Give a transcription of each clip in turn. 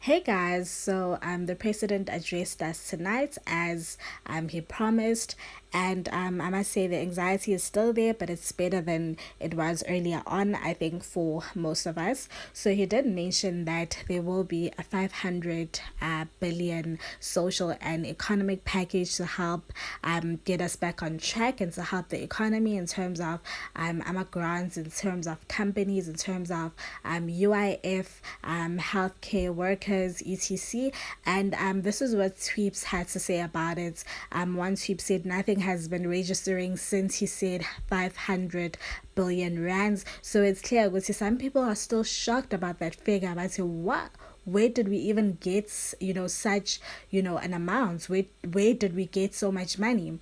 Hey guys, so the president addressed us tonight as he promised, and I must say the anxiety is still there, but it's better than it was earlier on, I think, for most of us. So he did mention that there will be a 500 billion social and economic package to help get us back on track and to help the economy in terms of grants, in terms of companies, in terms of UIF, healthcare workers, etc. And this is what Sweeps had to say about it. One Sweep said nothing has been registering since he said 500 billion rands. So it's clear, some people are still shocked about that figure. But say, what? Where did we even get such an amount? Where did we get so much money?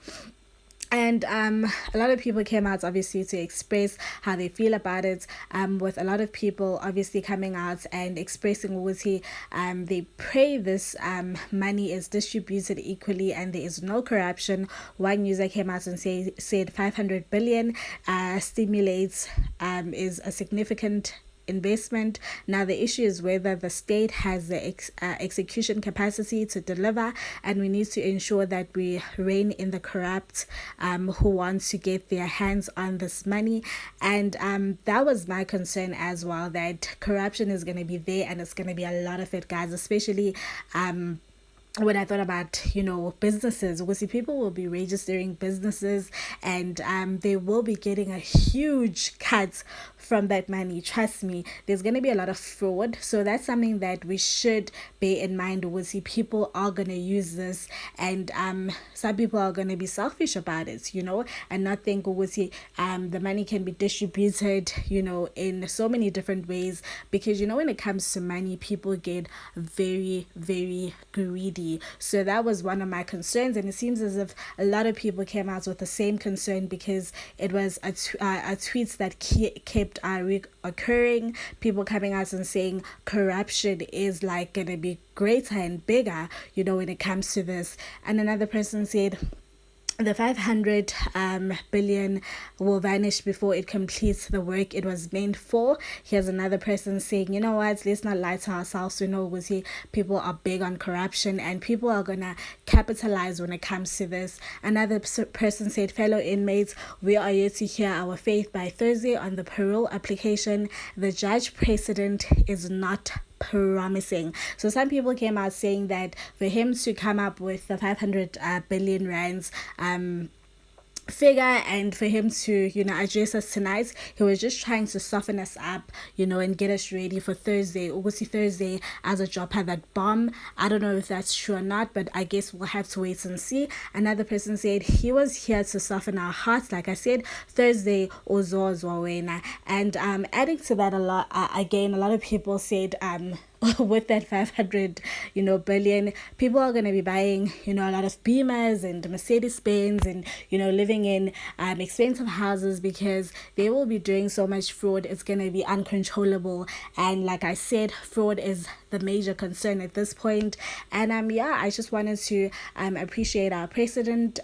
And a lot of people came out obviously to express how they feel about it, with a lot of people obviously coming out and expressing what they pray this money is distributed equally and there is no corruption. One user came out and said 500 billion stimulates is a significant investment. Now the issue is whether the state has the execution capacity to deliver, and we need to ensure that we rein in the corrupt who want to get their hands on this money. And that was my concern as well, that corruption is going to be there and it's going to be a lot of it, guys, especially when I thought about, businesses, people will be registering businesses and they will be getting a huge cut from that money. Trust me, there's going to be a lot of fraud. So that's something that we should bear in mind. People are going to use this, and some people are going to be selfish about it, and not think the money can be distributed, in so many different ways. Because, when it comes to money, people get very, very greedy. So that was one of my concerns, and it seems as if a lot of people came out with the same concern, because it was a tweet that kept occurring. People coming out and saying corruption is like going to be greater and bigger, when it comes to this. And another person said the 500 billion will vanish before it completes the work it was meant for. Here's another person saying, you know what, let's not lie to ourselves. We know people are big on corruption and people are gonna capitalize when it comes to this. Another person said, fellow inmates, we are yet to hear our faith by Thursday on the parole application. The judge precedent is not promising. So some people came out saying that for him to come up with the 500 billion rands figure, and for him to address us tonight, he was just trying to soften us up, and get us ready for Thursday. Thursday as a drop had that bomb. I don't know if that's true or not, but I guess we'll have to wait and see. Another person said he was here to soften our hearts. Like I said, Thursday Ozozwawena. And adding to that, a lot of people said with that 500 billion, people are going to be buying a lot of Beamers and Mercedes Benz and living in expensive houses, because they will be doing so much fraud. It's going to be uncontrollable, and like I said, fraud is the major concern at this point. And I just wanted to appreciate our president,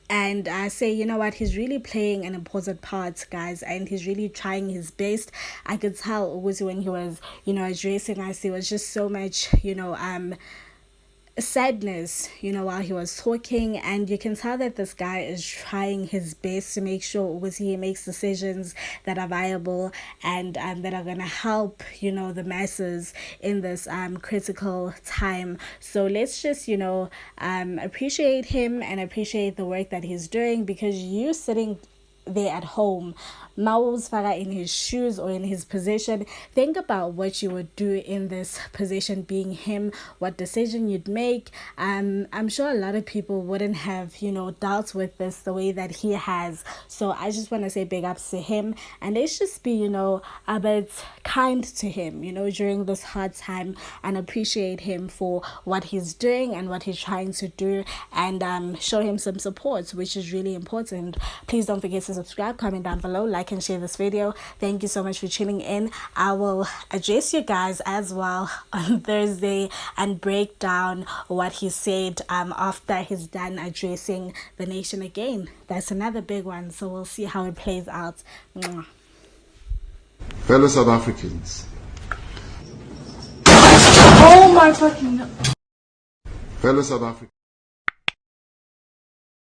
and say, he's really playing an important part, guys, and he's really trying his best. I could tell when he was addressing us, there was just so much sadness while he was talking, and you can tell that this guy is trying his best to make sure he makes decisions that are viable and that are going to help the masses in this critical time. So let's just appreciate him and appreciate the work that he's doing, because you sitting there at home, Maus Farah, in his shoes or in his position, think about what you would do in this position, being him, what decision you'd make. I'm sure a lot of people wouldn't have dealt with this the way that he has. So I just want to say big ups to him, and let's just be a bit kind to him during this hard time, and appreciate him for what he's doing and what he's trying to do, and show him some support, which is really important. Please don't forget to subscribe, comment down below, like and share this video. Thank you so much for tuning in. I will address you guys as well on Thursday and break down what he said after he's done addressing the nation again. That's another big one, so we'll see how it plays out. Fellow South Africans, I fucking know. Fellow South Africans.